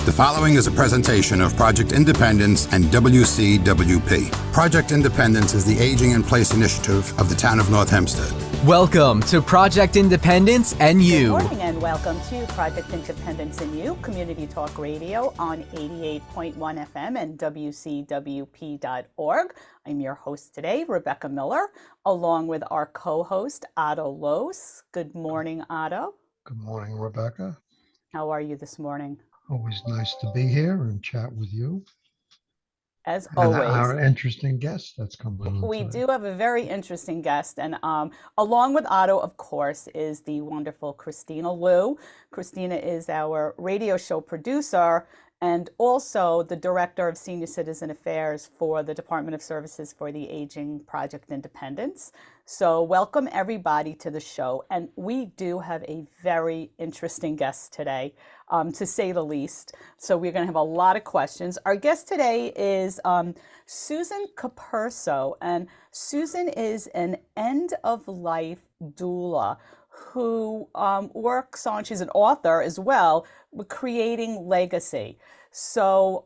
The following is a presentation of Project Independence and WCWP. Project Independence is the Aging in Place initiative of the town of North Hempstead. Welcome to Project Independence and You. Good morning and welcome to Project Independence and You, Community Talk Radio on 88.1 FM and WCWP.org. I'm your host today, Rebecca Miller, along with our co-host, Otto Lohse. Good morning, Otto. Good morning, Rebecca. How are you this morning? Always nice to be here and chat with you. As and always. Our interesting guest that's coming on We today. do have a very interesting guest, and along with Otto, of course, is the wonderful Kristina Lew. Kristina is our radio show producer and also the Director of Senior Citizen Affairs for the Department of Services for the Aging Project Independence. So welcome everybody to the show. And we do have a very interesting guest today, to say the least. So we're going to have a lot of questions. Our guest today is Susan Capurso, and Susan is an end-of-life doula who works on, she's an author as well, with creating legacy. So,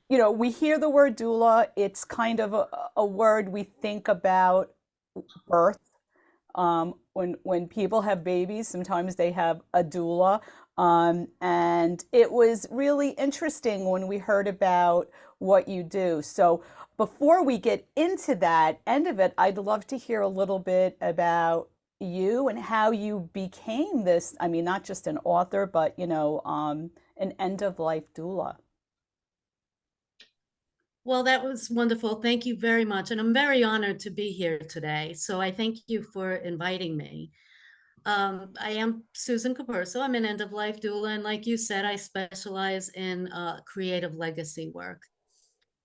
we hear the word doula, it's kind of a word we think about birth. When people have babies, sometimes they have a doula. And it was really interesting when we heard about what you do. So before we get into that end of it, I'd love to hear a little bit about you and how you became this, not just an author, but, an end-of-life doula. Well, that was wonderful. Thank you very much. And I'm very honored to be here today. So I thank you for inviting me. I am Susan Capurso. I'm an end-of-life doula. And like you said, I specialize in creative legacy work.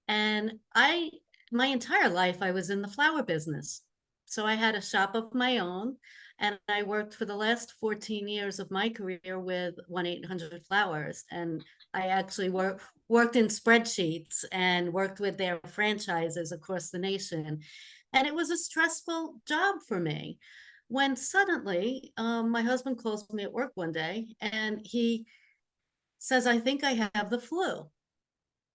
And my entire life, I was in the flower business. So I had a shop of my own, and I worked for the last 14 years of my career with 1-800-Flowers. And I actually worked in spreadsheets and worked with their franchises across the nation. And it was a stressful job for me when suddenly my husband calls me at work one day and he says, I think I have the flu.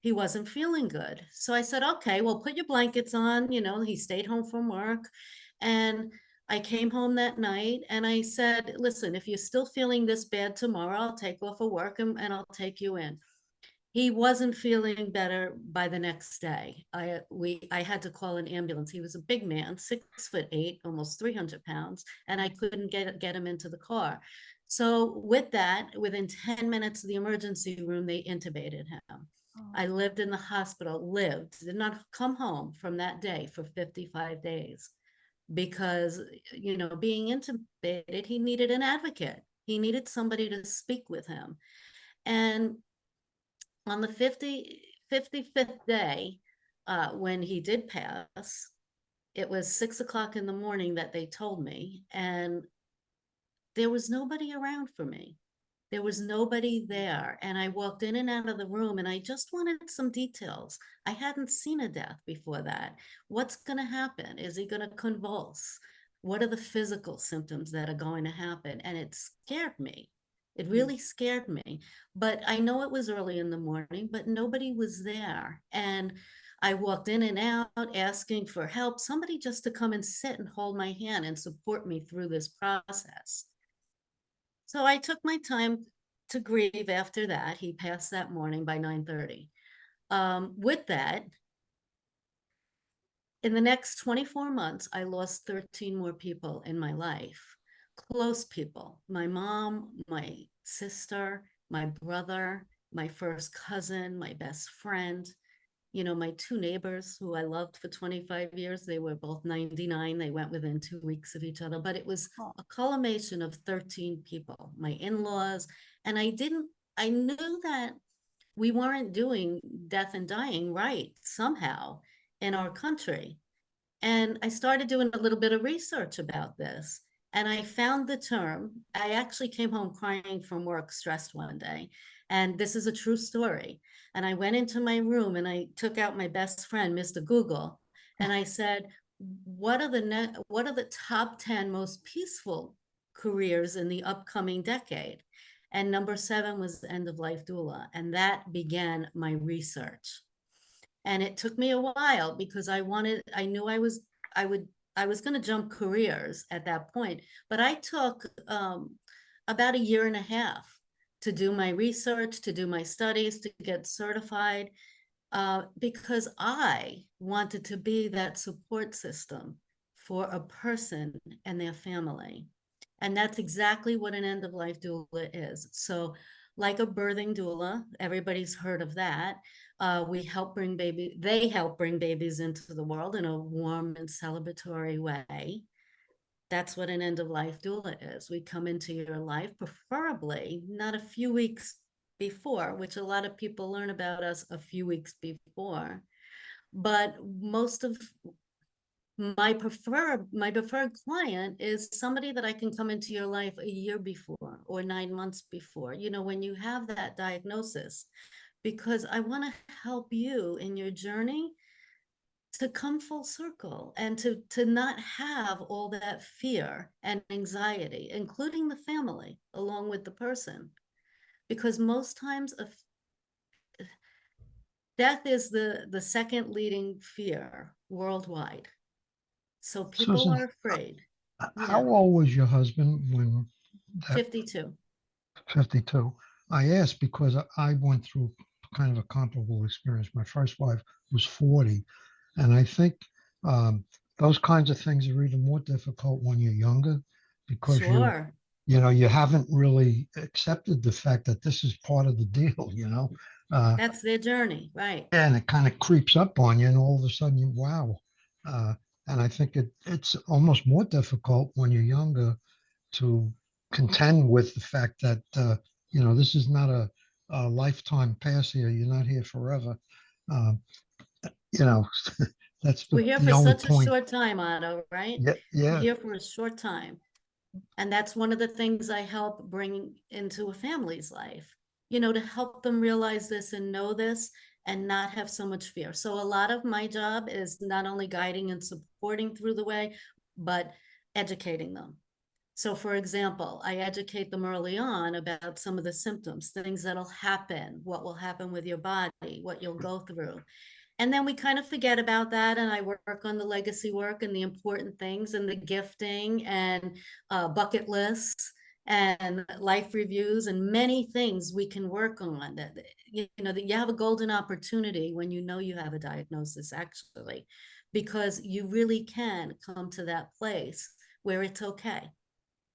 He wasn't feeling good. So I said, okay, well, put your blankets on. He stayed home from work. And I came home that night and I said, listen, if you're still feeling this bad tomorrow, I'll take off of work and I'll take you in. He wasn't feeling better by the next day. I had to call an ambulance. He was a big man, 6'8", almost 300 pounds, and I couldn't get him into the car. So with that, within 10 minutes of the emergency room, they intubated him. I lived in the hospital, did not come home from that day for 55 days because, being intubated, he needed an advocate. He needed somebody to speak with him. And on the 55th day, when he did pass, it was 6 o'clock in the morning that they told me, and there was nobody around for me. There was nobody there. And I walked in and out of the room and I just wanted some details. I hadn't seen a death before that. What's going to happen? Is he going to convulse? What are the physical symptoms that are going to happen? And it scared me. It really scared me. But I know it was early in the morning, but nobody was there. And I walked in and out asking for help, somebody just to come and sit and hold my hand and support me through this process. So I took my time to grieve after that. He passed that morning by 9:30. With that, in the next 24 months, I lost 13 more people in my life. Close people, my mom, my sister, my brother, my first cousin, my best friend, my two neighbors who I loved for 25 years. They were both 99. They went within 2 weeks of each other, but it was a culmination of 13 people, my in-laws. And I knew that we weren't doing death and dying right somehow in our country. And I started doing a little bit of research about this. And I found the term. I actually came home crying from work, stressed one day. And this is a true story. And I went into my room and I took out my best friend, Mr. Google, and I said, what are the top 10 most peaceful careers in the upcoming decade? And number 7 was end of life doula. And that began my research. And it took me a while because I knew I was going to jump careers at that point. But I took about a year and a half to do my research, to do my studies, to get certified, because I wanted to be that support system for a person and their family. And that's exactly what an end-of-life doula is. So like a birthing doula, everybody's heard of that. They help bring babies into the world in a warm and celebratory way. That's what an end-of-life doula is. We come into your life, preferably not a few weeks before, which a lot of people learn about us a few weeks before. But most of my preferred client is somebody that I can come into your life a year before or 9 months before, when you have that diagnosis, because I want to help you in your journey to come full circle and to not have all that fear and anxiety, including the family, along with the person. Because most times death is the second leading fear worldwide. So people Susan, are afraid. how Yeah, old was your husband when that 52. 52? I asked because I went through kind of a comparable experience. My first wife was 40, and I think um, those kinds of things are even more difficult when you're younger because Sure. you haven't really accepted the fact that this is part of the deal. Uh, That's their journey, right? and it kind of creeps up on you, and all of a sudden wow. Uh, and I think it's almost more difficult when you're younger to contend with the fact that this is not a lifetime pass here. You're not here forever. Um, you know, that's We're here the for only such a point. short time, Otto, right? Yeah, We're yeah. here for a short time. And that's one of the things I help bring into a family's life, to help them realize this and know this and not have so much fear. So a lot of my job is not only guiding and supporting through the way, but educating them. So for example, I educate them early on about some of the symptoms, things that'll happen, what will happen with your body, what you'll go through. And then we kind of forget about that. And I work on the legacy work and the important things and the gifting and bucket lists and life reviews and many things we can work on that, that you have a golden opportunity when you have a diagnosis, actually, because you really can come to that place where it's okay.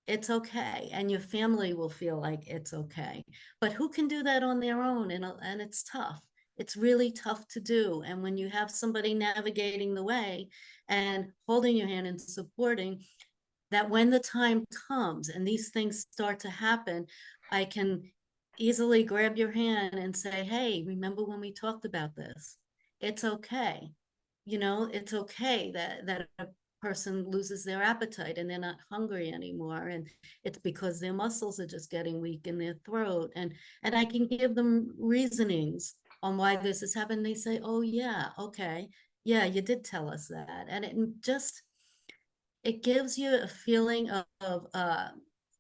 It's okay, and your family will feel like it's okay. But who can do that on their own? And it's tough. It's really tough to do. And when you have somebody navigating the way and holding your hand and supporting, that when the time comes and these things start to happen, I can easily grab your hand and say, hey, remember when we talked about this? It's okay. It's okay that a person loses their appetite and they're not hungry anymore, and it's because their muscles are just getting weak in their throat, and I can give them reasonings on why this has happened. They say, oh yeah, okay, yeah, you did tell us that. And it gives you a feeling of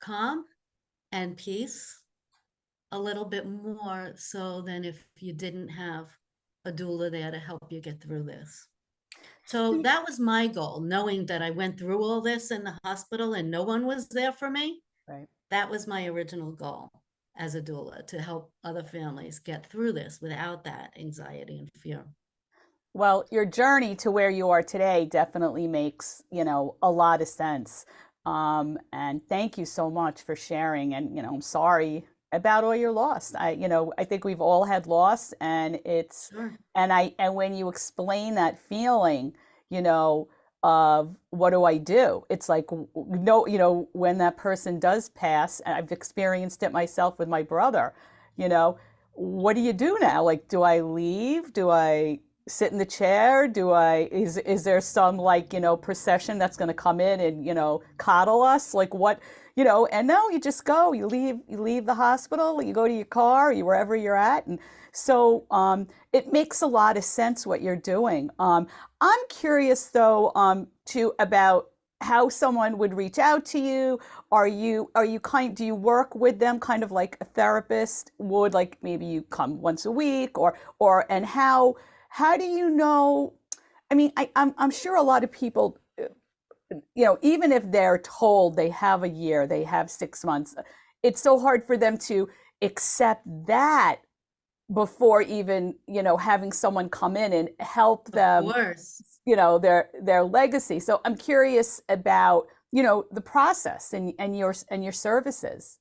calm and peace a little bit more so than if you didn't have a doula there to help you get through this. So that was my goal, knowing that I went through all this in the hospital and no one was there for me. Right. That was my original goal as a doula, to help other families get through this without that anxiety and fear. Well, your journey to where you are today definitely makes, a lot of sense. And thank you so much for sharing. And, I'm sorry about all your loss. I think we've all had loss, and Sure. and when you explain that feeling, of what do I do? It's like, no, when that person does pass, and I've experienced it myself with my brother, you know, what do you do now? Like, do I leave? Do I sit in the chair? Is there some, like, procession that's going to come in and, coddle us? Like, what, and no, you just go, you leave the hospital, you go to your car, you wherever you're at. And so, it makes a lot of sense what you're doing. I'm curious though, too, about how someone would reach out to you? Do you work with them kind of like a therapist would, like maybe you come once a week, and how do you know? I mean, I'm sure a lot of people, even if they're told they have a year, they have 6 months, it's so hard for them to accept that before even, having someone come in and help Of them, course. their legacy. So I'm curious about, the process and your services.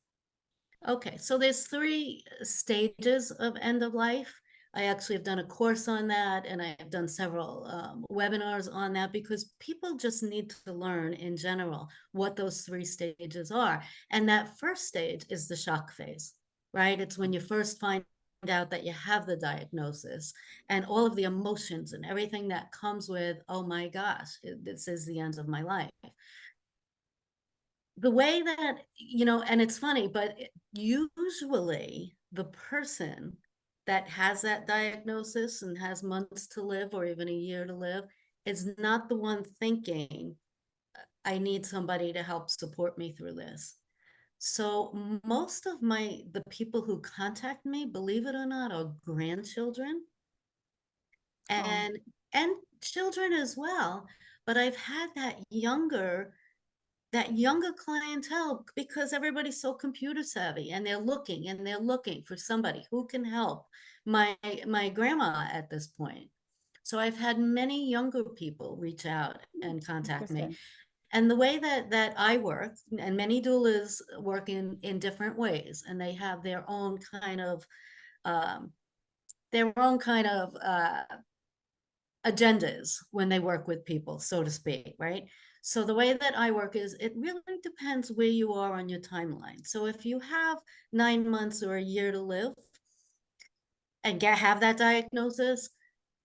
Okay, so there's 3 stages of end of life. I actually have done a course on that, and I've done several webinars on that because people just need to learn in general what those 3 stages are. And that first stage is the shock phase, right? It's when you first find out that you have the diagnosis and all of the emotions and everything that comes with, oh my gosh, this is the end of my life. The way that, and it's funny, but usually the person that has that diagnosis and has months to live or even a year to live is not the one thinking, I need somebody to help support me through this. So most of the people who contact me, believe it or not, are grandchildren Oh, and children as well. But I've had that younger clientele because everybody's so computer savvy and they're looking for somebody who can help my grandma at this point. So I've had many younger people reach out and contact me. interesting. And the way that I work, and many doulas work in different ways, and they have um, their own kind of agendas when they work with people, so to speak, right? So the way that I work is it really depends where you are on your timeline. So if you have 9 months or a year to live and have that diagnosis,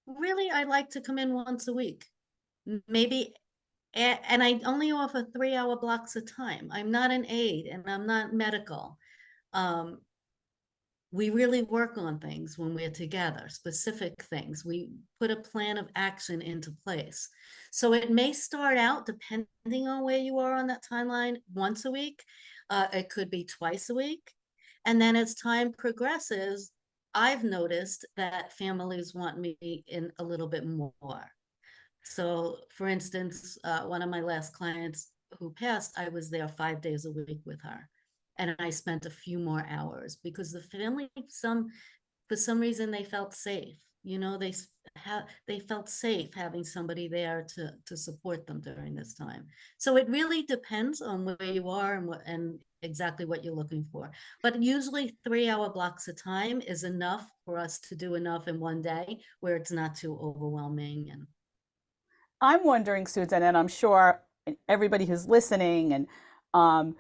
really I like to come in once a week, maybe. And I only offer 3-hour blocks of time. I'm not an aide and I'm not medical. Um, we really work on things when we're together, specific things. We put a plan of action into place. So it may start out, depending on where you are on that timeline, once a week. It could be twice a week. And then as time progresses, I've noticed that families want me in a little bit more. So, for instance, one of my last clients who passed, I was there 5 days a week with her. And I spent a few more hours because the family, for some reason, they felt safe. They felt safe having somebody there to support them during this time. So it really depends on where you are and exactly what you're looking for. But usually 3-hour blocks of time is enough for us to do enough in one day where it's not too overwhelming. And I'm wondering, Susan, and I'm sure everybody who's listening, and um,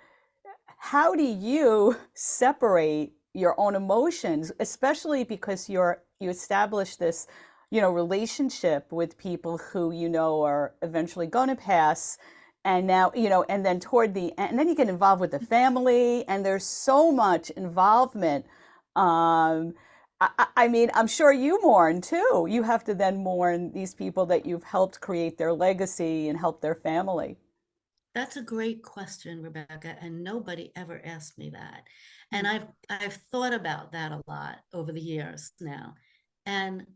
how do you separate your own emotions, especially because you establish this, relationship with people who are eventually going to pass, and now, and then toward the end, and then you get involved with the family, and there's so much involvement. Um, I mean, I'm sure you mourn too. You have to then mourn these people that you've helped create their legacy and help their family. that's a great question, Rebecca, and nobody ever asked me that. And Mm. I've thought about that a lot over the years now. And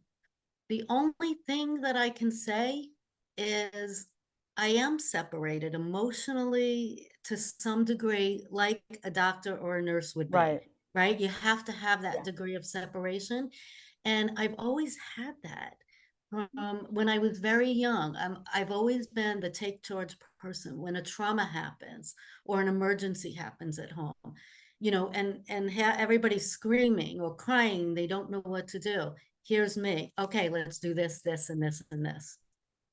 the only thing that I can say is I am separated emotionally to some degree, like a doctor or a nurse would be, Right. right? You have to have that Yeah. degree of separation. And I've always had that. When I was very young, I've always been the take charge person when a trauma happens or an emergency happens at home, everybody's screaming or crying, they don't know what to do. Here's me. Okay, let's do this, this, and this, and this.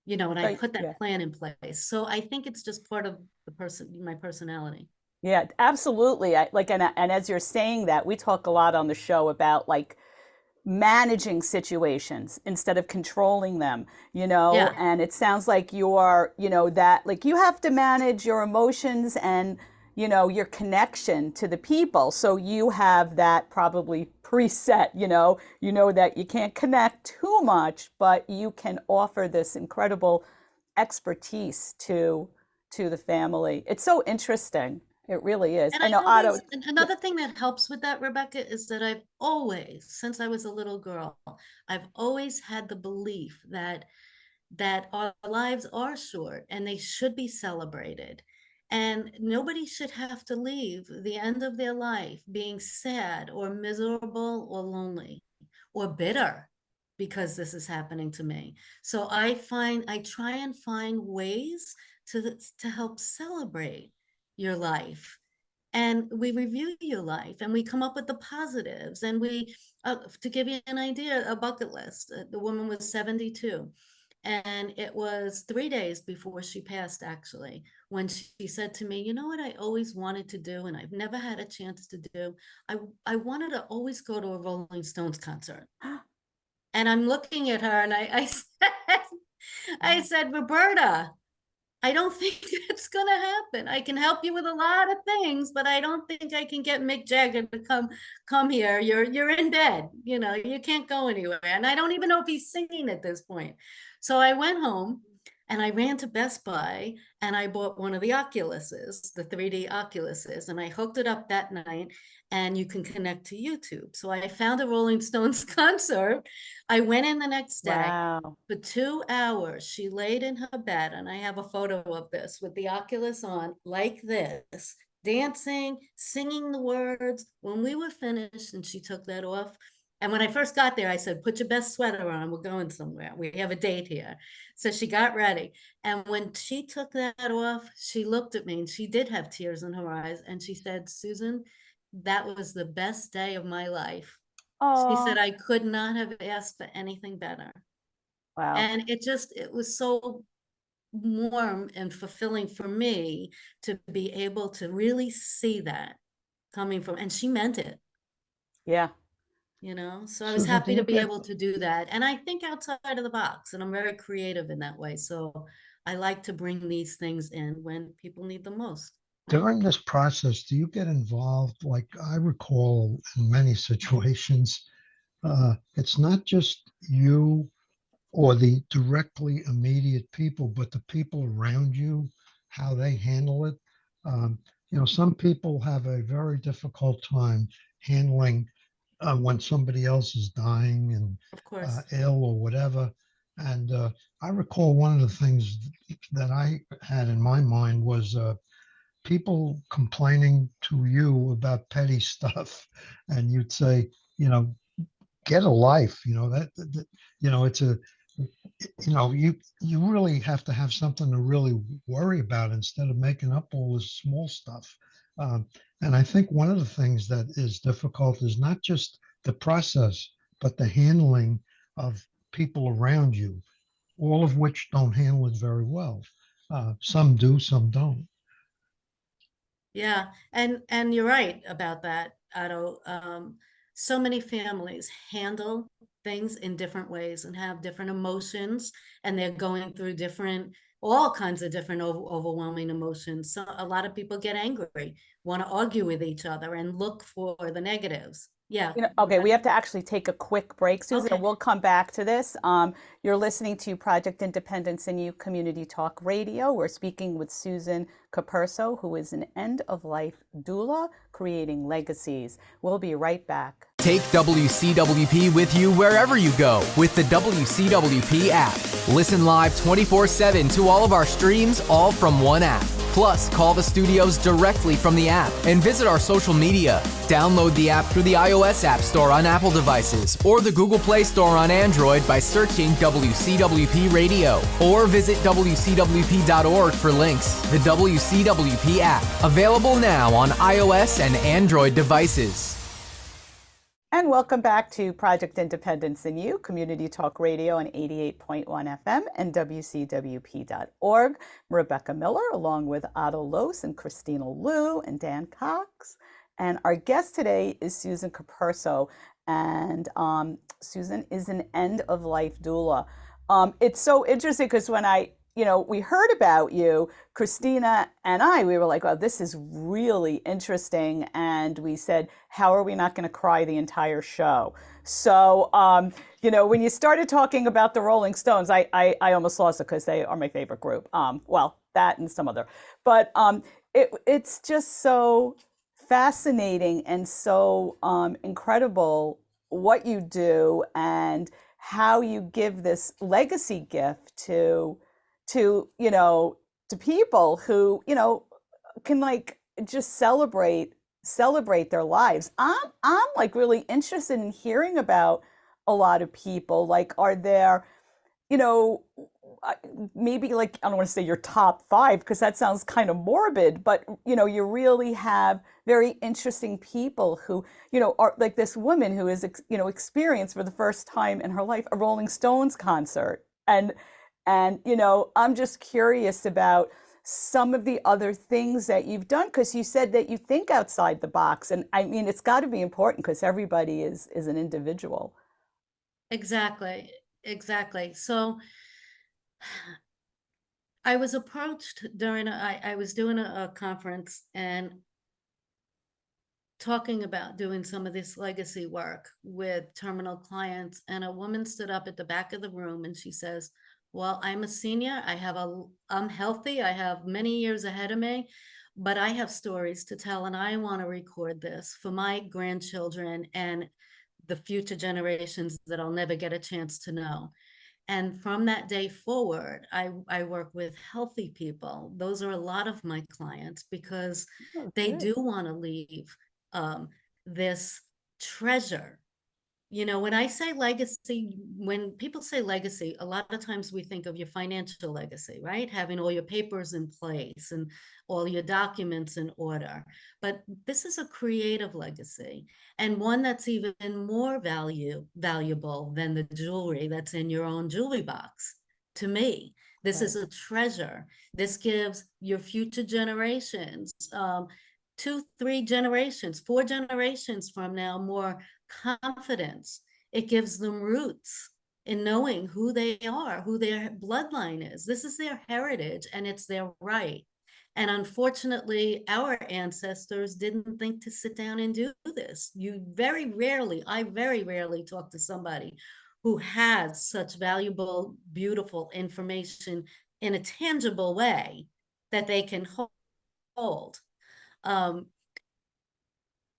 And I Right. put Yeah. that plan in place. So I think it's just part of my personality. Yeah, absolutely. And as you're saying that, we talk a lot on the show about like managing situations instead of controlling them, Yeah. and it sounds like you're, that like you have to manage your emotions and, your connection to the people. So you have that probably preset, that you can't connect too much, but you can offer this incredible expertise to, to the family. It's so interesting. It really is. And I I know Otto. always, and another thing that helps with that, Rebecca, is that I've always, since I was a little girl, I've always had the belief that our lives are short and they should be celebrated. And nobody should have to leave the end of their life being sad or miserable or lonely or bitter because this is happening to me. So I try and find ways to help celebrate your life. And we review your life and we come up with the positives. And to give you an idea, a bucket list, the woman was 72. And it was 3 days before she passed, actually, when she said to me, you know what I always wanted to do, and I've never had a chance to do? I wanted to always go to a Rolling Stones concert. And I'm looking at her and I said, Roberta, I don't think it's gonna happen. I can help you with a lot of things, but I don't think I can get Mick Jagger to come here. You're in bed, you can't go anywhere. And I don't even know if he's singing at this point. So I went home and I ran to Best Buy and I bought one of the Oculuses, the 3D Oculuses, and I hooked it up that night and you can connect to YouTube. So I found a Rolling Stones concert. I went in the next day. Wow. For 2 hours, she laid in her bed, and I have a photo of this with the Oculus on, like this, dancing, singing the words. When we were finished and she took that off, and when I first got there, I said, put your best sweater on. We're going somewhere. We have a date here. So she got ready. And when she took that off, she looked at me and she did have tears in her eyes. And she said, Susan, that was the best day of my life. She said, Oh, I could not have asked for anything better. wow. And it was so warm and fulfilling for me to be able to really see that coming from, and she meant it, Yeah. so I was Susan, do happy to you be get able to do that. And I think outside of the box, and I'm very creative in that way. So I like to bring these things in when people need them most. during this process, do you get involved? Like I recall in many situations, it's not just you or the directly immediate people, but the people around you, how they handle it. Um, some people have a very difficult time handling when somebody else is dying and Of course. ill or whatever. And I recall one of the things that I had in my mind was people complaining to you about petty stuff, and you'd say, get a life. It's a you really have to have something to really worry about instead of making up all this small stuff. Um, and I think one of the things that is difficult is not just the process, but the handling of people around you, all of which don't handle it very well. Some do, some don't. Yeah, and you're right about that, Otto. So many families handle things in different ways and have different emotions, and they're going through all kinds of different overwhelming emotions. So a lot of people get angry, want to argue with each other, and look for the negatives. Yeah. Okay, we have to actually take a quick break, Susan, and Okay. we'll come back to this. You're listening to Project Independence in You Community Talk Radio. We're speaking with Susan Capurso, who is an end-of-life doula creating legacies. We'll be right back. Take WCWP with you wherever you go with the WCWP app. Listen live 24/7 to all of our streams, all from one app. Plus, call the studios directly from the app and visit our social media. Download the app through the iOS App Store on Apple devices or the Google Play Store on Android by searching WCWP Radio, or visit WCWP.org for links. The WCWP app, available now on iOS and Android devices. And welcome back to Project Independence in You, Community Talk Radio on 88.1 FM and WCWP.org. Rebecca Miller, along with Otto Lohse and Kristina Lew and Dan Cox. And our guest today is Susan Capurso. And Susan is an end-of-life doula. It's so interesting because when I we heard about you, Kristina and we were like, oh, this is really interesting. And we said, how are we not going to cry the entire show? So, when you started talking about the Rolling Stones, I almost lost it because they are my favorite group. Well, that and some other. But it's just so fascinating and so incredible what you do and how you give this legacy gift to people who can like just celebrate their lives. I'm like really interested in hearing about a lot of people. Like, are there you know maybe, like, I don't want to say your top five because that sounds kind of morbid, but you really have very interesting people who are like this woman who is experienced for the first time in her life a Rolling Stones concert. And I'm just curious about some of the other things that you've done, because you said that you think outside the box, and I mean it's got to be important because everybody is an individual. Exactly. So I was approached during I was doing a conference and talking about doing some of this legacy work with terminal clients, and a woman stood up at the back of the room and she says, well, I'm a senior, I'm healthy, I have many years ahead of me, but I have stories to tell, and I want to record this for my grandchildren and the future generations that I'll never get a chance to know. And from that day forward, I work with healthy people. Those are a lot of my clients because Oh, they good. do want to leave this treasure. When I say legacy, when people say legacy, a lot of times we think of your financial legacy, right? Having all your papers in place and all your documents in order. But this is a creative legacy, and one that's even more valuable than the jewelry that's in your own jewelry box. To me, this Right. is a treasure. This gives your future generations, 2, 3 generations, 4 generations from now, more confidence. It gives them roots in knowing who they are, who their bloodline is. This is their heritage and it's their right. And unfortunately, our ancestors didn't think to sit down and do this. I very rarely talk to somebody who has such valuable, beautiful information in a tangible way that they can hold. Um,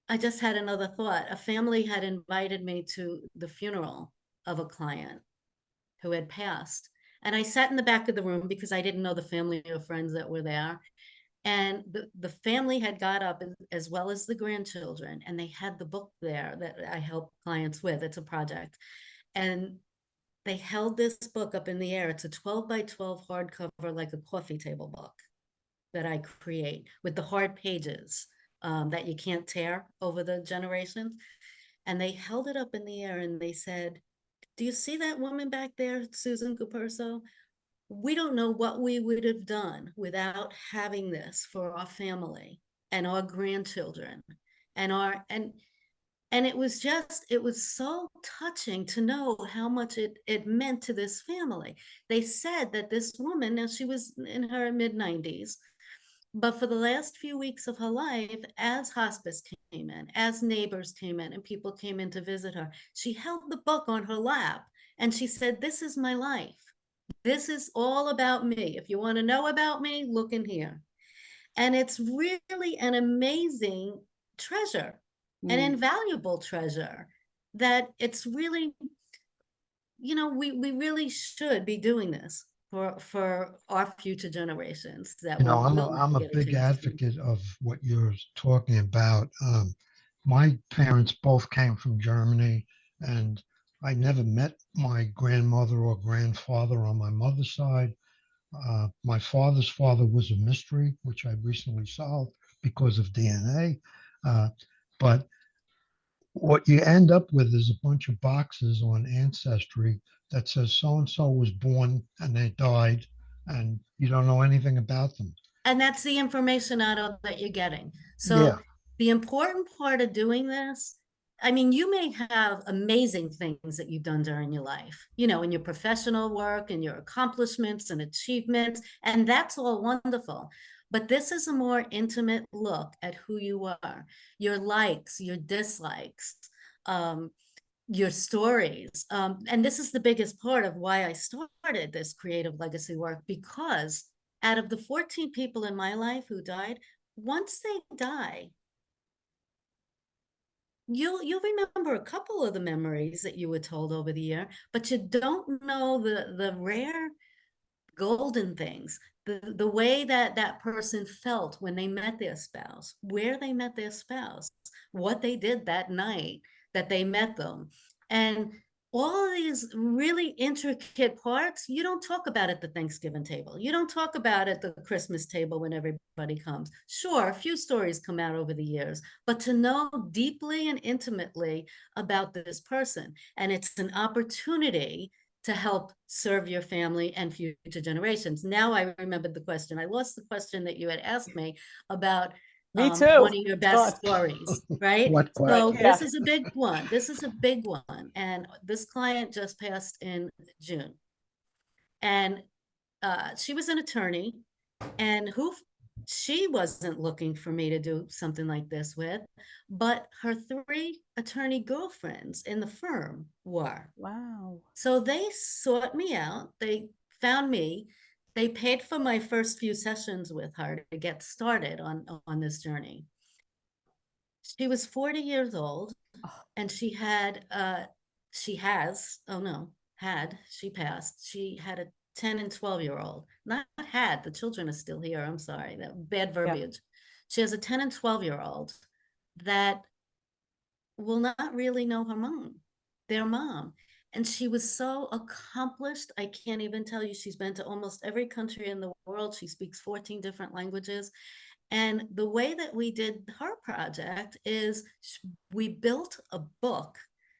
I just had another thought. A family had invited me to the funeral of a client who had passed. And I sat in the back of the room because I didn't know the family or friends that were there. And the family had got up, as well as the grandchildren, and they had the book there that I help clients with. It's a project. And they held this book up in the air. It's a 12 by 12 hardcover, like a coffee table book that I create with the hard pages that you can't tear over the generations. And they held it up in the air and they said, do you see that woman back there, Susan Capurso? We don't know what we would have done without having this for our family and our grandchildren and it was so touching to know how much it meant to this family. They said that this woman, now she was in her mid-90s, but for the last few weeks of her life, as hospice came in, as neighbors came in, and people came in to visit her, she held the book on her lap and she said, this is my life. This is all about me. If you want to know about me, look in here. And it's really an amazing treasure, an Mm. invaluable treasure that it's really, we really should be doing this for our future generations that will I'm a get a big chance to. advocate of what you're talking about. My parents both came from Germany, and I never met my grandmother or grandfather on my mother's side. My father's father was a mystery, which I recently solved because of DNA. But what you end up with is a bunch of boxes on Ancestry that says so and so was born and they died, and you don't know anything about them. And that's the information out of that you're getting. Yeah, So the important part of doing this, I mean, you may have amazing things that you've done during your life, you know, in your professional work and your accomplishments and achievements, and that's all wonderful. But this is a more intimate look at who you are, your likes, your dislikes, um, your stories. And this is the biggest part of why I started this creative legacy work, because out of the 14 people in my life who died, once they die, you'll remember a couple of the memories that you were told over the year, but you don't know the rare golden things, the way that that person felt when they met their spouse, where they met their spouse, what they did that night that they met them. And all of these really intricate parts, you don't talk about at the Thanksgiving table. You don't talk about at the Christmas table when everybody comes. Sure, a few stories come out over the years, but to know deeply and intimately about this person, and it's an opportunity to help serve your family and future generations. Now I remembered the question. I lost the question that you had asked me about Me too. one of your It's gone. best stories, right? What So question? Yeah. this is a big one. This is a big one. And this client just passed in June. And she was an attorney, and who she wasn't looking for me to do something like this with, but her 3 attorney girlfriends in the firm were. Wow. So they sought me out. They found me. They paid for my first few sessions with her to get started on this journey. She was 40 years old, Oh, and she passed. She had a 10 and 12-year-old. Not had, the children are still here. I'm sorry, that bad yeah. verbiage. She has a 10 and 12-year-old that will not really know their mom. And she was so accomplished. I can't even tell you, she's been to almost every country in the world. She speaks 14 different languages. And the way that we did her project is we built a book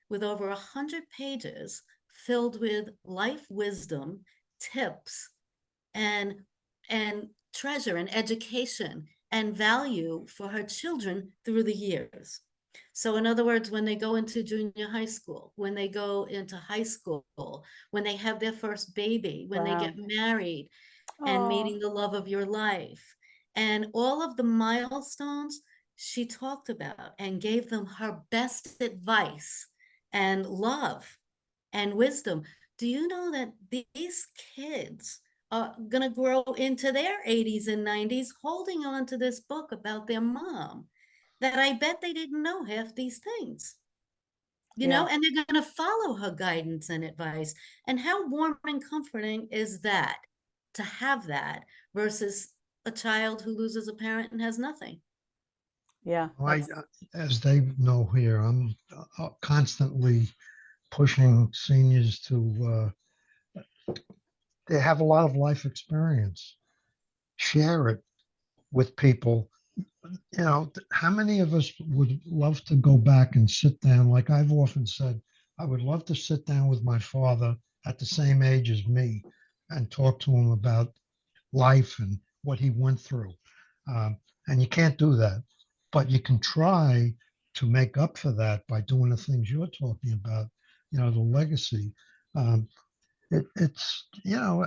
with over 100 pages filled with life wisdom, tips, and and treasure and education and value for her children through the years. So in other words, when they go into junior high school, when they go into high school, when they have their first baby, when they Wow. get married and Oh, meeting the love of your life, and all of the milestones she talked about and gave them her best advice and love and wisdom. Do you know that these kids are going to grow into their 80s and 90s holding on to this book about their mom, that I bet they didn't know half these things, you yeah. know, and they're going to follow her guidance and advice. And how warm and comforting is that, to have that versus a child who loses a parent and has nothing? Yeah. I, That's as they know here, I'm constantly pushing seniors to, they have a lot of life experience. Share it with people. You know, how many of us would love to go back and sit down? Like I've often said, I would love to sit down with my father at the same age as me and talk to him about life and what he went through. Um, and you can't do that, but you can try to make up for that by doing the things you're talking about, you know, the legacy. Um, it's, you know,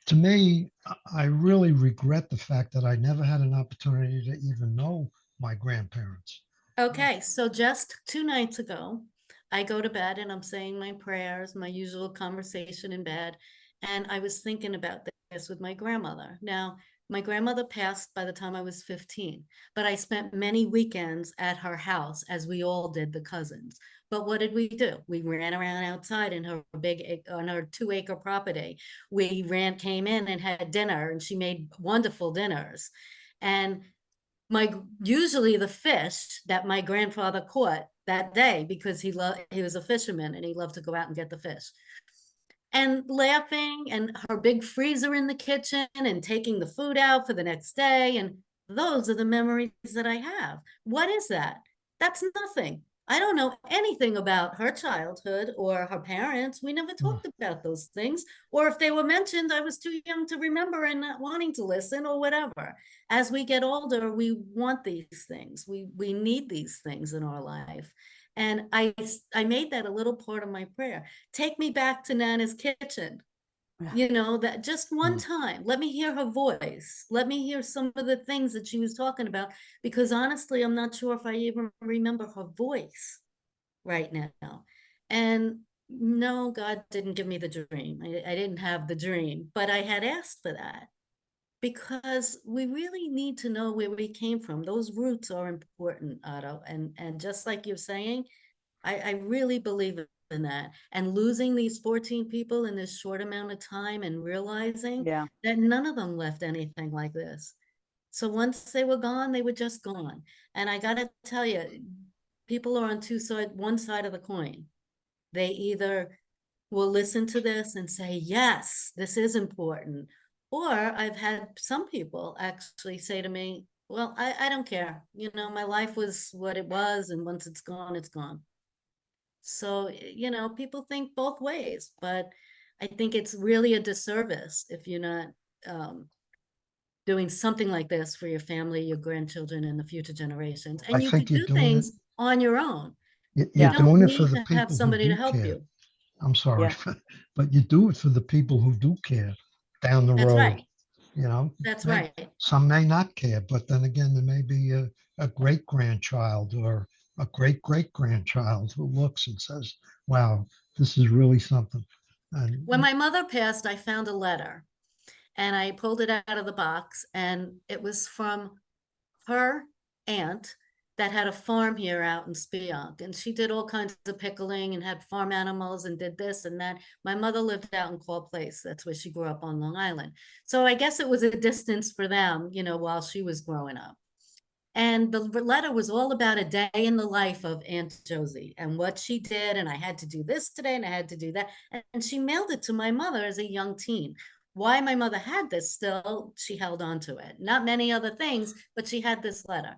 to me, I really regret the fact that I never had an opportunity to even know my grandparents. Okay, so just 2 nights ago, I go to bed and I'm saying my prayers, my usual conversation in bed. And I was thinking about this with my grandmother. Now, my grandmother passed by the time I was 15, but I spent many weekends at her house, as we all did, the cousins. But what did we do? We ran around outside in her on her 2-acre property. Came in and had dinner, and she made wonderful dinners. And my usually the fish that my grandfather caught that day, because he was a fisherman and he loved to go out and get the fish, and laughing, and her big freezer in the kitchen and taking the food out for the next day. And those are the memories that I have. What is that? That's nothing. I don't know anything about her childhood or her parents. We never Mm. talked about those things. Or if they were mentioned, I was too young to remember and not wanting to listen or whatever. As we get older, we want these things. We need these things in our life. And I made that a little part of my prayer. Take me back to Nana's kitchen. You know, that just one time, let me hear her voice. Let me hear some of the things that she was talking about, because honestly, I'm not sure if I even remember her voice right now. And no, God didn't give me the dream. I didn't have the dream, but I had asked for that, because we really need to know where we came from. Those roots are important, Otto. And just like you're saying, I really believe in that. And losing these 14 people in this short amount of time and realizing Yeah. that none of them left anything like this. So once they were gone, they were just gone. And I got to tell you, people are on one side of the coin. They either will listen to this and say, yes, this is important. Or I've had some people actually say to me, well, I don't care. You know, my life was what it was. And once it's gone, it's gone. So, you know, people think both ways, but I think it's really a disservice if you're not doing something like this for your family, your grandchildren, and the future generations. I And you think could you're do doing it. things on your own. You're You Yeah. don't doing it for need the to have people who somebody to do help care. you. I'm sorry, Yeah. but you do it for the people who do care down the That's road. right. You know, That's right. some may not care, but then again, there may be a great grandchild or a great great grandchild who looks and says, wow, this is really something. And When my mother passed, I found a letter and I pulled it out of the box, and it was from her aunt that had a farm here out in Spionk, and she did all kinds of pickling and had farm animals and did this and that. My mother lived out in Call Place. That's where she grew up on Long Island. So I guess it was a distance for them, you know, while she was growing up. And the letter was all about a day in the life of Aunt Josie and what she did. And I had to do this today and I had to do that. And she mailed it to my mother as a young teen. Why my mother had this still, she held on to it. Not many other things, but she had this letter.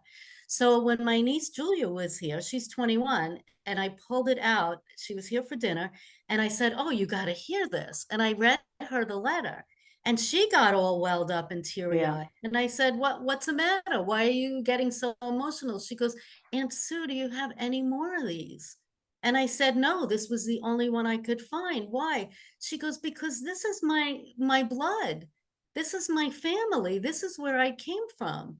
So when my niece Julia was here, she's 21, and I pulled it out. She was here for dinner. And I said, oh, you got to hear this. And I read her the letter. And she got all welled up and Yeah. teary-eyed. And I said, what's the matter? Why are you getting so emotional? She goes, Aunt Sue, do you have any more of these? And I said, no, this was the only one I could find. Why? She goes, because this is my blood. This is my family. This is where I came from.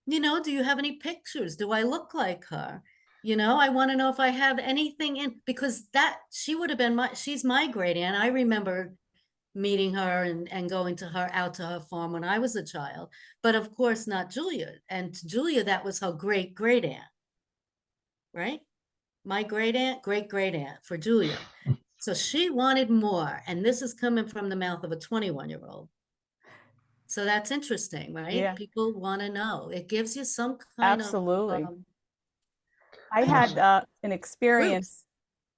You know, do you have any pictures? Do I look like her? You know, I want to know if I have anything in, because that she would have been she's my great aunt. I remember meeting her and going to her out to her farm when I was a child, but of course not Julia. And Julia, that was her great great aunt, right? My great aunt, great great aunt for Julia. So she wanted more, and this is coming from the mouth of a 21-year-old. So that's interesting, right? Yeah. People want to know. It gives you some kind of Absolutely. I I don't had know, an roots. experience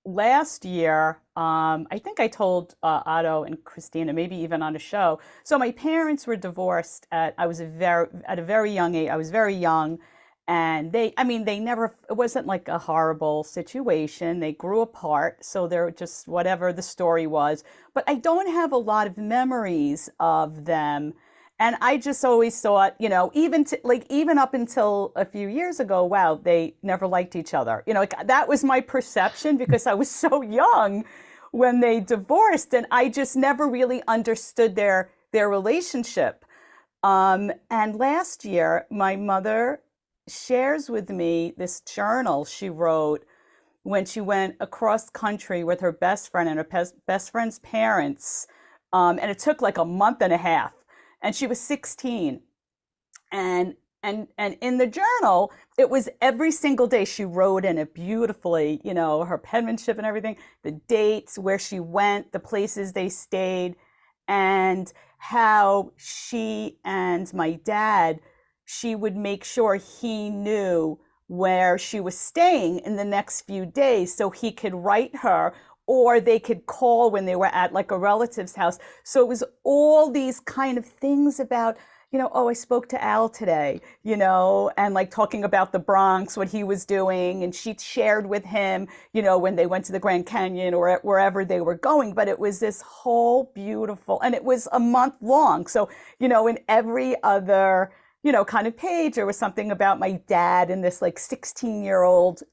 last year. I think I told Otto and Christina, maybe even on a show. So my parents were divorced at a very young age. I was very young, and I mean, they never. It wasn't like a horrible situation. They grew apart, so they're just whatever the story was. But I don't have a lot of memories of them. And I just always thought, even up until a few years ago, wow, they never liked each other. Like, that was my perception because I was so young when they divorced, and I just never really understood their relationship. And last year, my mother shares with me this journal she wrote when she went across country with her best friend and her best friend's parents. And it took like a month and a half. And she was 16. And in the journal, it was every single day she wrote in it beautifully, her penmanship and everything, the dates, where she went, the places they stayed, and how she and my dad, she would make sure he knew where she was staying in the next few days so he could write her, or they could call when they were at like a relative's house. So it was all these kind of things about, oh, I spoke to Al today, and like talking about the Bronx, what he was doing. And she shared with him, when they went to the Grand Canyon or wherever they were going. But it was this whole beautiful, and it was a month long. So, in every other, kind of page, there was something about my dad and this like 16-year-old,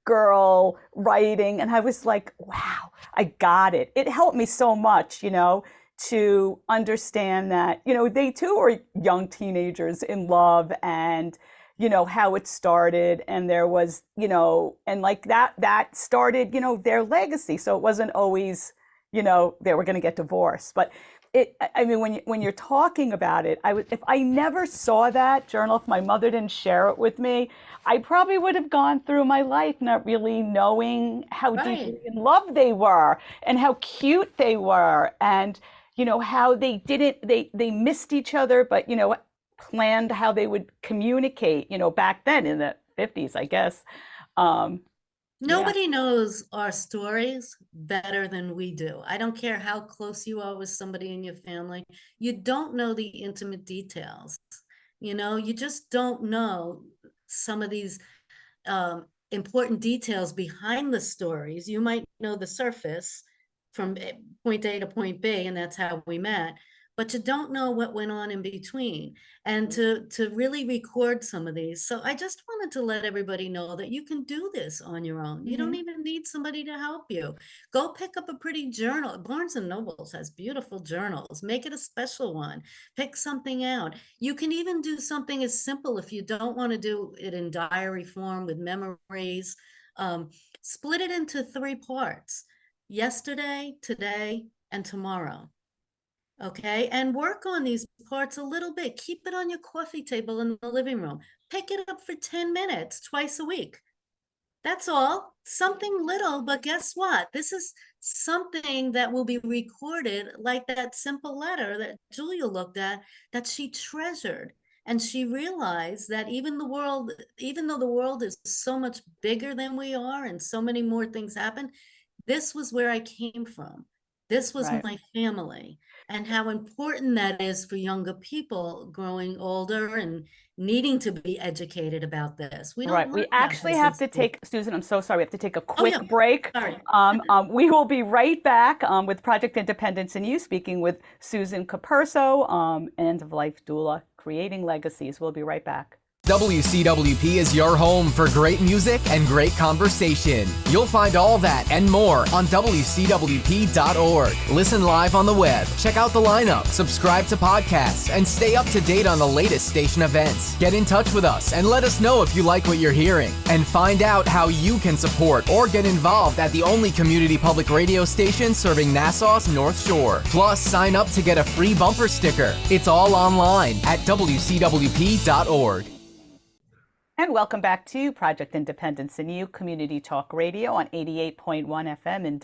girl writing. And I was like, wow, I got it. It helped me so much, to understand that, they too are young teenagers in love, and, how it started. And there was, and like that started, their legacy. So it wasn't always, they were going to get divorced. But I mean, when you're talking about it, if I never saw that journal, if my mother didn't share it with me, I probably would have gone through my life not really knowing how Right. deeply in love they were, and how cute they were, and how they missed each other, but planned how they would communicate, back then in the 50s, I guess. Yeah. Nobody knows our stories better than we do. I don't care how close you are with somebody in your family. You don't know the intimate details. You just don't know some of these important details behind the stories. You might know the surface from point A to point B, and that's how we met, but you don't know what went on in between. And to really record some of these. So I just wanted to let everybody know that you can do this on your own. You don't even need somebody to help you. Go pick up a pretty journal. Barnes and Nobles has beautiful journals. Make it a special one. Pick something out. You can even do something as simple, if you don't want to do it in diary form with memories. Split it into 3 parts: yesterday, today, and tomorrow. Okay, and work on these parts a little bit. Keep it on your coffee table in the living room. Pick it up for 10 minutes twice a week. That's all. Something little, but guess what? This is something that will be recorded, like that simple letter that Julia looked at, that she treasured. And she realized that even though the world is so much bigger than we are and so many more things happen, this was where I came from. This was Right. my family, and how important that is for younger people growing older and needing to be educated about this. We don't Right. learn We about actually this have in to school. take, Susan, I'm so sorry. We have to take a Oh, quick yeah. break. Sorry. We will be right back with Project Independence and You, speaking with Susan Capurso, End of Life Doula, Creating Legacies. We'll be right back. WCWP is your home for great music and great conversation. You'll find all that and more on WCWP.org. Listen live on the web, check out the lineup, subscribe to podcasts, and stay up to date on the latest station events. Get in touch with us and let us know if you like what you're hearing. And find out how you can support or get involved at the only community public radio station serving Nassau's North Shore. Plus, sign up to get a free bumper sticker. It's all online at WCWP.org. And welcome back to Project Independence and You, Community Talk Radio on 88.1 FM and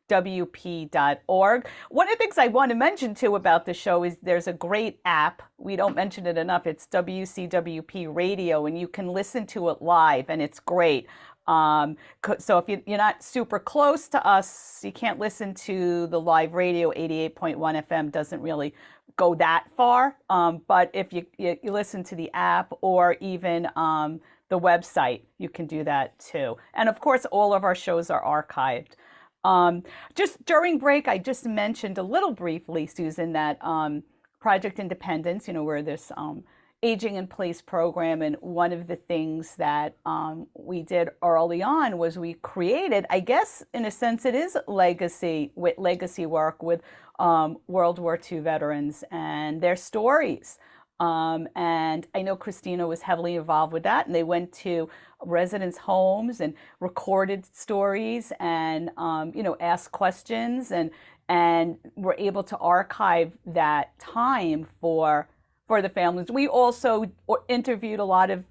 WCWP.org. One of the things I want to mention too about the show is there's a great app. We don't mention it enough. It's WCWP Radio, and you can listen to it live, and it's great. So if you're not super close to us, you can't listen to the live radio. 88.1 FM doesn't really go that far. But if you listen to the app or even the website, you can do that too. And of course, all of our shows are archived. Just during break, I just mentioned a little briefly, Susan, that Project Independence, we're this aging in place program. And one of the things that we did early on was we created, I guess, in a sense, it is legacy work with World War II veterans and their stories. And I know Kristina was heavily involved with that. And they went to residents' homes and recorded stories and, asked questions, and were able to archive that time for the families. We also interviewed a lot of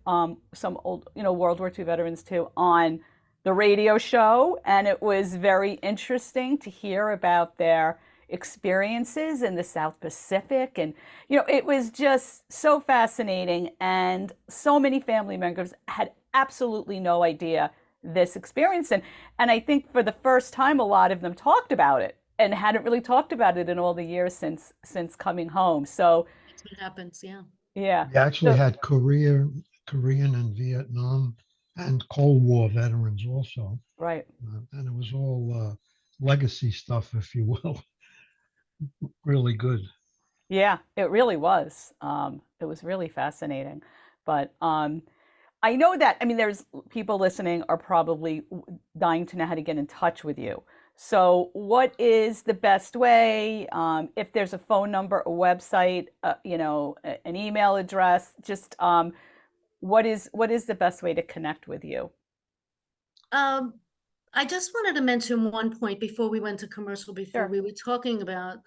some old, World War II veterans too on the radio show, and it was very interesting to hear about their experiences in the South Pacific. And it was just so fascinating, and so many family members had absolutely no idea this experience. And I think for the first time, a lot of them talked about it and hadn't really talked about it in all the years since coming home. So That's what happens. Yeah. yeah. We actually So, had Korean and Vietnam and Cold War veterans also. right. And it was all legacy stuff, if you will. Really good. Yeah, it really was. It was really fascinating. But I know that, I mean, there's people listening are probably dying to know how to get in touch with you. So, what is the best way? If there's a phone number, a website, an email address, just what is the best way to connect with you? Um, I just wanted to mention one point before we went to commercial, before Sure. we were talking about,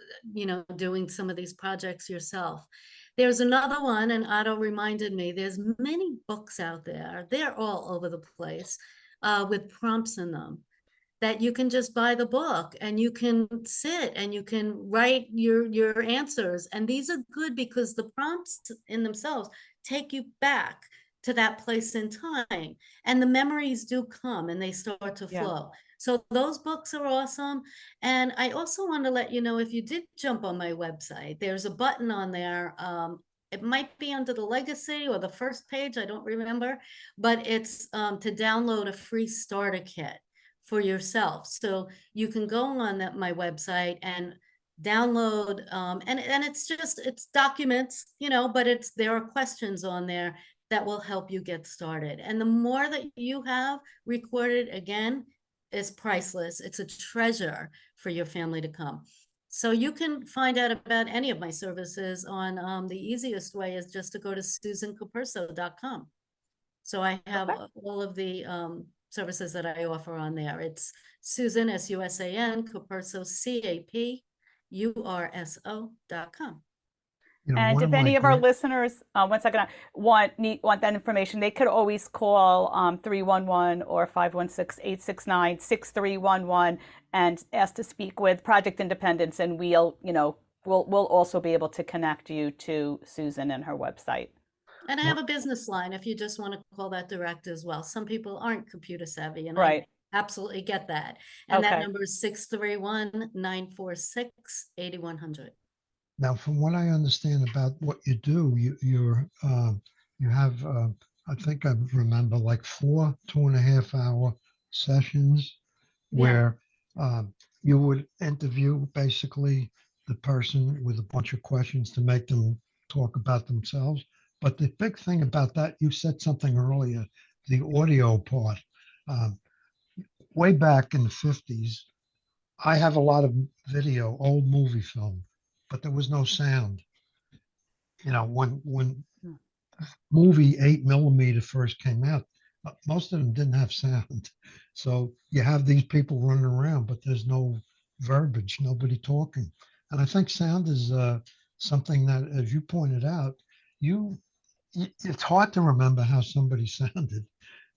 doing some of these projects yourself. There's another one, and Otto reminded me, there's many books out there. They're all over the place, with prompts in them that you can just buy the book and you can sit and you can write your answers. And these are good because the prompts in themselves take you back to that place in time, and the memories do come and they start to Yeah. flow. So those books are awesome. And I also want to let you know, if you did jump on my website, there's a button on there. It might be under the legacy or the first page, I don't remember, but it's to download a free starter kit for yourself. So you can go on my website and download, and it's documents, but there are questions on there that will help you get started. And the more that you have recorded, again, is priceless. It's a treasure for your family to come. So you can find out about any of my services on, the easiest way is just to go to susancapurso.com. So I have Okay. all of the services that I offer on there. It's Susan, Susan, Capurso, Capurso.com. And One of if my any of our great, listeners, one second, want that information, they could always call 311 or 516-869-6311 and ask to speak with Project Independence, and we'll also be able to connect you to Susan and her website. And I have one- a business line if you just want to call that direct as well. Some people aren't computer savvy, and I Right. absolutely get that. And that Okay. number is 631-946-8100. Now, from what I understand about what you do, you have I think I remember like 4 2.5 hour sessions Yeah. where you would interview basically the person with a bunch of questions to make them talk about themselves. But the big thing about that, you said something earlier, the audio part. Um, Way back in the 50s, I have a lot of video, old movie film, but there was no sound. When Hmm. movie 8 millimeter first came out, most of them didn't have sound. So you have these people running around, but there's no verbiage, nobody talking. And I think sound is something that, as you pointed out, you it's hard to remember how somebody sounded.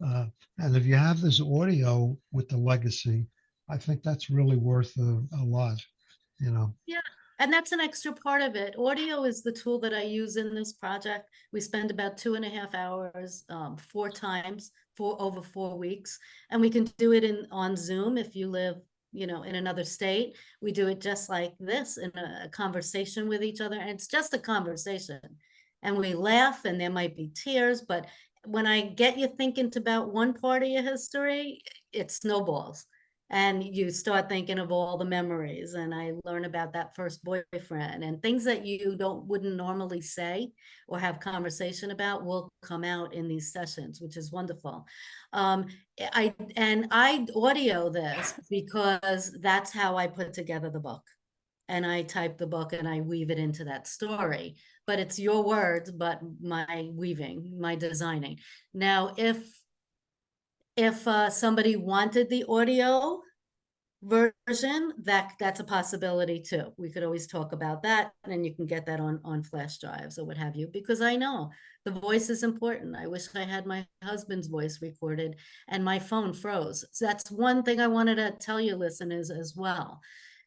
Uh, and if you have this audio with the legacy, I think that's really worth a lot, you know. Yeah, and that's an extra part of it. Audio is the tool that I use in this project. We spend about 2.5 hours, 4 times for over 4 weeks, and we can do it on Zoom if you live, in another state. We do it just like this in a conversation with each other, and it's just a conversation. And we laugh, and there might be tears, but when I get you thinking about one part of your history, it snowballs and you start thinking of all the memories, and I learn about that first boyfriend, and things that you wouldn't normally say or have conversation about will come out in these sessions, which is wonderful. I audio this because that's how I put together the book, and I type the book and I weave it into that story. But it's your words, but my weaving, my designing. Now, if somebody wanted the audio version, that's a possibility too. We could always talk about that, and you can get that on flash drives or what have you, because I know the voice is important. I wish I had my husband's voice recorded and my phone froze. So that's one thing I wanted to tell you listeners as well.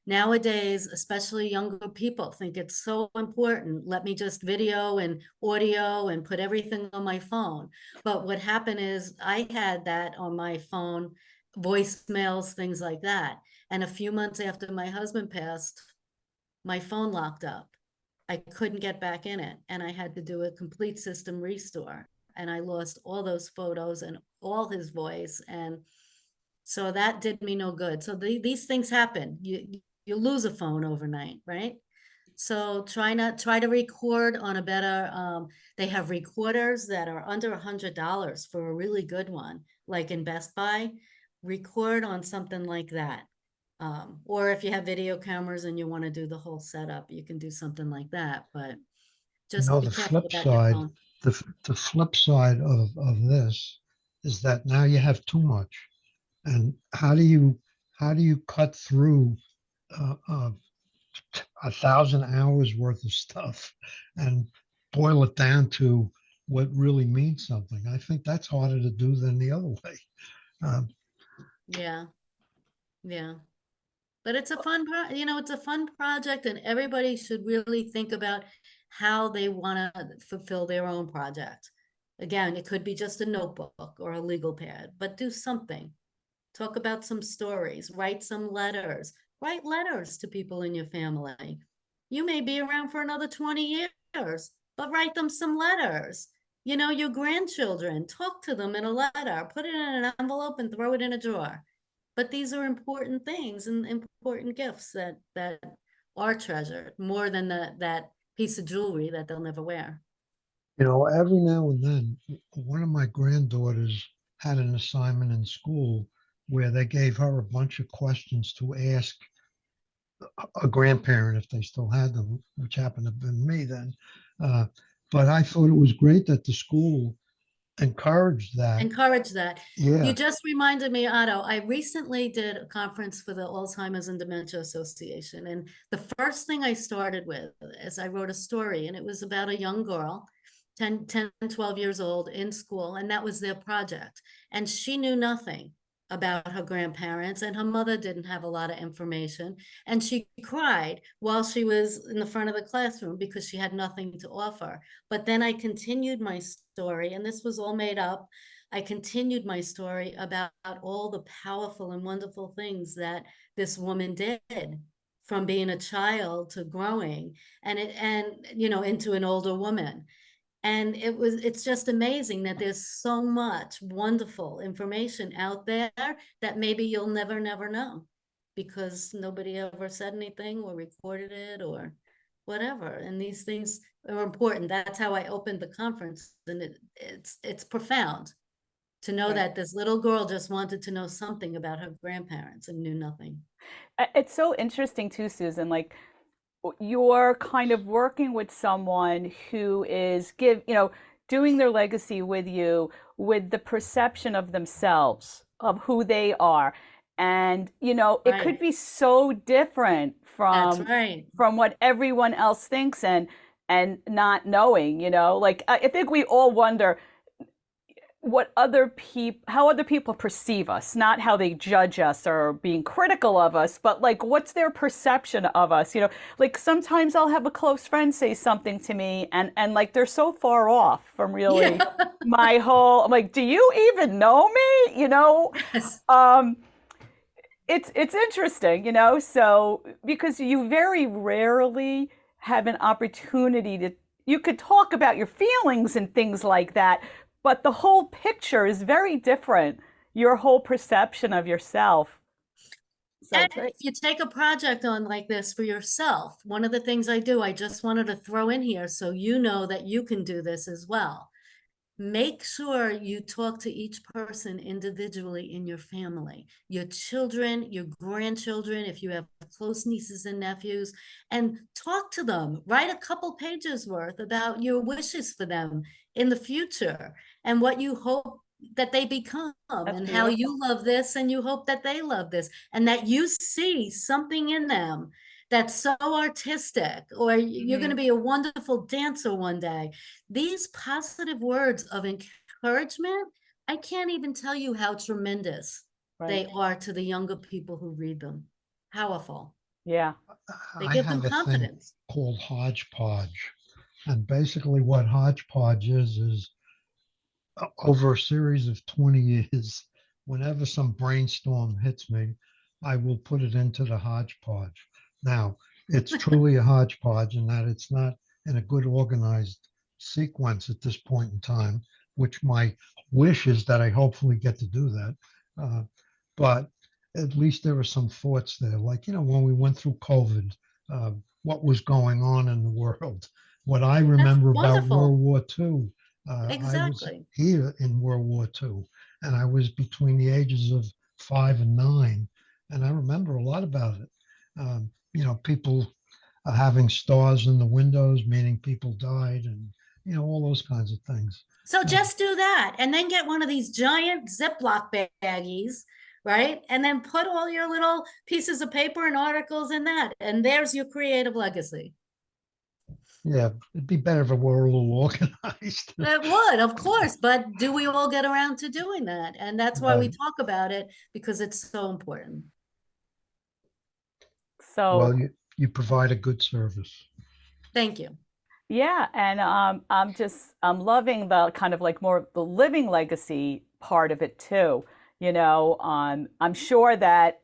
Nowadays, especially younger people think it's so important. Let me just video and audio and put everything on my phone. But what happened is I had that on my phone, voicemails, things like that. And a few months after my husband passed, my phone locked up. I couldn't get back in it, and I had to do a complete system restore. And I lost all those photos and all his voice. And so that did me no good. So these things happen. You lose a phone overnight, right? So try to record on a better, they have recorders that are under $100 for a really good one, like in Best Buy. Record on something like that. Or if you have video cameras and you want to do the whole setup, you can do something like that. But just be The careful flip about your side, phone. the flip side of this is that now you have too much. And how do you cut through uh, uh, 1,000 hours worth of stuff and boil it down to what really means something? I think that's harder to do than the other way. Um, Yeah, yeah. But it's a fun, it's a fun project, and everybody should really think about how they want to fulfill their own project. Again, it could be just a notebook or a legal pad, but do something. Talk about some stories, write some letters, write letters to people in your family. You may be around for another 20 years, but write them some letters. Your grandchildren, talk to them in a letter, put it in an envelope and throw it in a drawer. But these are important things and important gifts that are treasured more than that piece of jewelry that they'll never wear. Every now and then, one of my granddaughters had an assignment in school where they gave her a bunch of questions to ask a grandparent if they still had them, which happened to have been me then. Uh, but I thought it was great that the school encouraged that. Encourage that. You Yeah. just reminded me, Otto, I recently did a conference for the Alzheimer's and Dementia Association. And the first thing I started with is I wrote a story, and it was about a young girl, 10, 12 years old in school. And that was their project. And she knew nothing about her grandparents, and her mother didn't have a lot of information. And she cried while she was in the front of the classroom because she had nothing to offer. But then I continued my story, and this was all made up. I continued my story about all the powerful and wonderful things that this woman did, from being a child to growing and into an older woman. And it's just amazing that there's so much wonderful information out there that maybe you'll never know, because nobody ever said anything or recorded it or whatever. And these things are important. That's how I opened the conference. And it's profound to know Right. that this little girl just wanted to know something about her grandparents and knew nothing. It's so interesting too, Susan. Like, you're kind of working with someone who is doing their legacy with you, with the perception of themselves, of who they are. And it could Right. be so different That's right. from what everyone else thinks, and not knowing, like, I think we all wonder how other people perceive us, not how they judge us or being critical of us, but like, what's their perception of us. Like, sometimes I'll have a close friend say something to me, and like, they're so far off from really I'm like, do you even know me? Yes. It's interesting, so, because you very rarely have an opportunity you could talk about your feelings and things like that, but the whole picture is very different, your whole perception of yourself. So And it's great. if you take a project on like this for yourself, one of the things I do, I just wanted to throw in here so you know that you can do this as well. Make sure you talk to each person individually in your family, your children, your grandchildren, if you have close nieces and nephews, and talk to them. Write a couple pages worth about your wishes for them in the future and what you hope that they become, That's and how beautiful. you love this and you hope that they love this, and that you see something in them that's so artistic, or you're going to be a wonderful dancer one day. These positive words of encouragement, I can't even tell you how tremendous Right. they are to the younger people who read them. Powerful. Yeah. They I give them have a thing confidence. called hodgepodge. And basically, what hodgepodge is over a series of 20 years, whenever some brainstorm hits me, I will put it into the hodgepodge. Now, it's truly a hodgepodge in that it's not in a good organized sequence at this point in time, which my wish is that I hopefully get to do that. But at least there were some thoughts there. Like, when we went through COVID, what was going on in the world. What I That's remember about wonderful. World War II, I was Exactly. here in World War II, and I was between the ages of 5 and 9, and I remember a lot about it. People having stars in the windows, meaning people died, and all those kinds of things. So Uh, just do that and then get one of these giant Ziploc baggies, right? And then put all your little pieces of paper and articles in that. And there's your creative legacy. yeah, it'd be better if it were a little organized. It would, of course, but do we all get around to doing that? And that's why we Right. talk about it, because it's so important. So Well, you provide a good service. Thank you. yeah, and I'm loving the kind of like more the living legacy part of it too. I'm sure that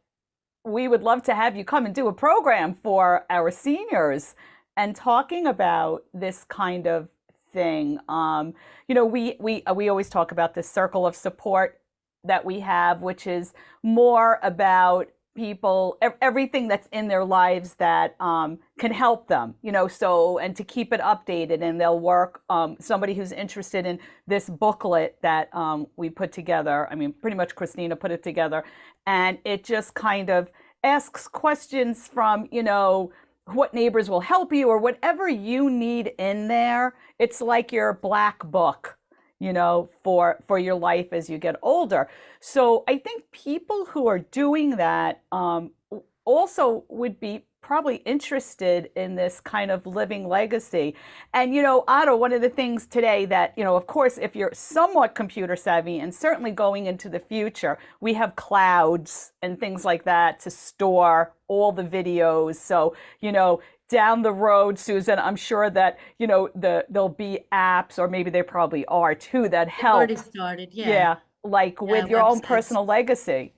we would love to have you come and do a program for our seniors and talking about this kind of thing. We always talk about this circle of support that we have, which is more about people, everything that's in their lives that can help them, so, and to keep it updated. And they'll work, somebody who's interested in this booklet that we put together. I mean, pretty much Kristina put it together. And it just kind of asks questions from, what neighbors will help you or whatever you need in there. It's like your black book, for your life as you get older. So I think people who are doing that also would be probably interested in this kind of living legacy. And, Otto, one of the things today that, of course, if you're somewhat computer savvy and certainly going into the future, we have clouds and things like that to store all the videos. So, down the road, Susan, I'm sure that, there'll be apps, or maybe there probably are too, that It's already help. started. Yeah. Yeah, like Yeah. with your own Websites. personal legacy.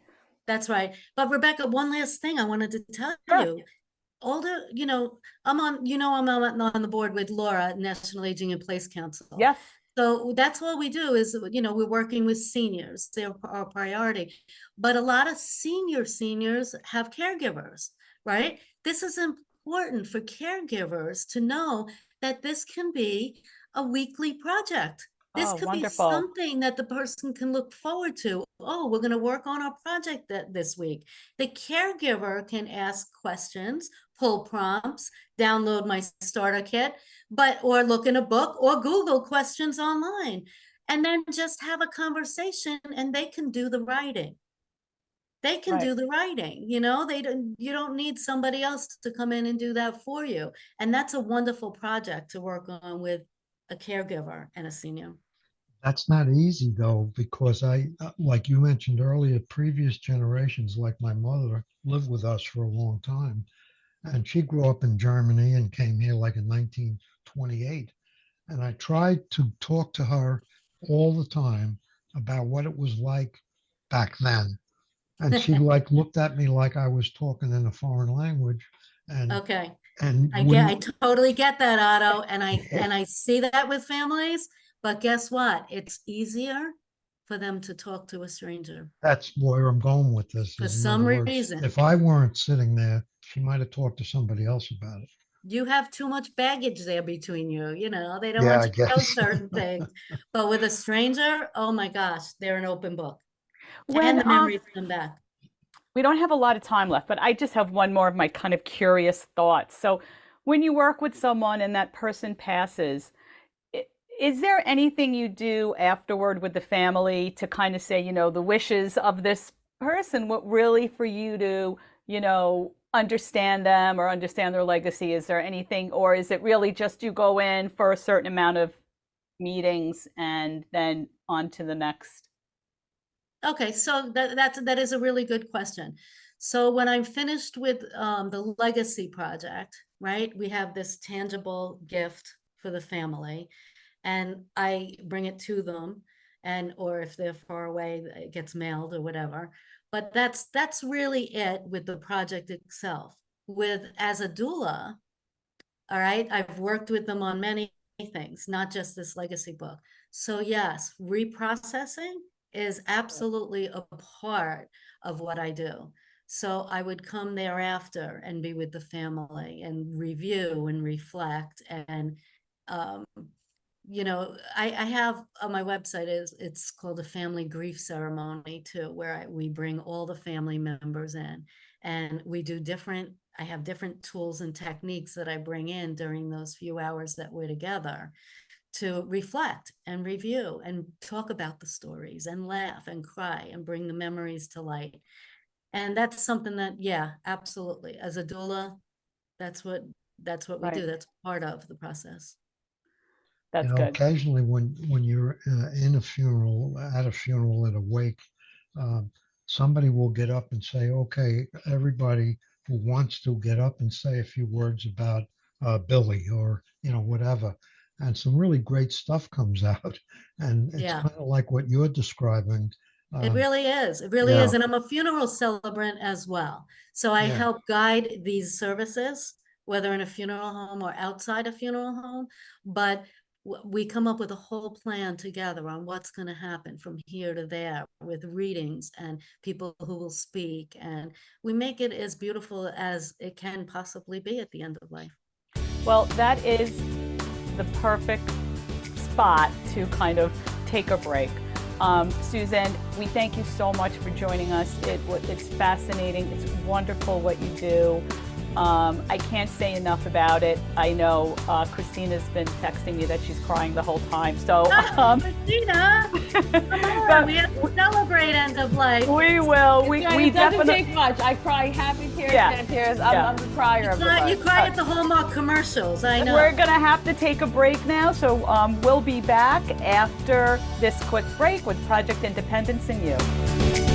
That's right. But Rebecca, one last thing I wanted to tell Sure. you. Older, I'm on the board with Laura, National Aging in Place Council. Yes. So that's what we do is, we're working with seniors. They're our priority. But a lot of seniors have caregivers, right? This is important for caregivers to know that this can be a weekly project. This Oh, could be wonderful. something that the person can look forward to. Oh, we're going to work on our project this week. The caregiver can ask questions, pull prompts, download my starter kit, or look in a book or Google questions online, and then just have a conversation, and they can do the writing. They can Right. do the writing, you don't need somebody else to come in and do that for you. And that's a wonderful project to work on with a caregiver and a senior. That's not easy though, because like you mentioned earlier, previous generations, like my mother, lived with us for a long time. And she grew up in Germany and came here like in 1928. And I tried to talk to her all the time about what it was like back then. And she like looked at me like I was talking in a foreign language and Okay. and I wouldn't. totally get that, Otto, and I see that with families, but guess what? It's easier for them to talk to a stranger That's where I'm going with this. for Is in other some words, reason. if I weren't sitting there, she might have talked to somebody else about it. You have too much baggage there between you, they don't Yeah, want I you to know guess. certain things. But with a stranger, oh my gosh, they're an open book. And When the memories come back. we don't have a lot of time left, but I just have one more of my kind of curious thoughts. So, when you work with someone and that person passes, is there anything you do afterward with the family to kind of say, the wishes of this person, what really for you to, understand them or understand their legacy? Is there anything, or is it really just you go in for a certain amount of meetings and then on to the next? Okay, so that is a really good question. So when I'm finished with the legacy project, right, we have this tangible gift for the family, and I bring it to them, or if they're far away, it gets mailed or whatever. But that's really it with the project itself. As a doula, all right, I've worked with them on many things, not just this legacy book. So yes, reprocessing is absolutely a part of what I do. So I would come thereafter and be with the family and review and reflect. And, you know, I have on my website it's called a family grief ceremony too, where we bring all the family members in, and we do I have different tools and techniques that I bring in during those few hours that we're together to reflect and review and talk about the stories and laugh and cry and bring the memories to light. And that's something that, yeah, absolutely. As a doula, that's what we Right. do. That's part of the process. That's good. Occasionally when you're in a funeral, at a wake, um, somebody will get up and say, okay, everybody who wants to get up and say a few words about Billy, or, whatever. And some really great stuff comes out. And it's Yeah. kind of like what you're describing. It really is. It really is. Yeah. And I'm a funeral celebrant as well. So I Yeah. help guide these services, whether in a funeral home or outside a funeral home. But we come up with a whole plan together on what's going to happen from here to there, with readings and people who will speak. And we make it as beautiful as it can possibly be at the end of life. Well, that is the perfect spot to kind of take a break. Susan, we thank you so much for joining us. It's fascinating. It's wonderful what you do. I can't say enough about it. I know Kristina's been texting me that she's crying the whole time. So, Kristina, come on, we have to celebrate end of life. We will. We it doesn't definitely take much. I cry happy tears, Yeah. sad tears. Yeah. I'm the crier of the You bunch. cry at the Hallmark commercials, I know. We're going to have to take a break now, so we'll be back after this quick break with Project Independence and You.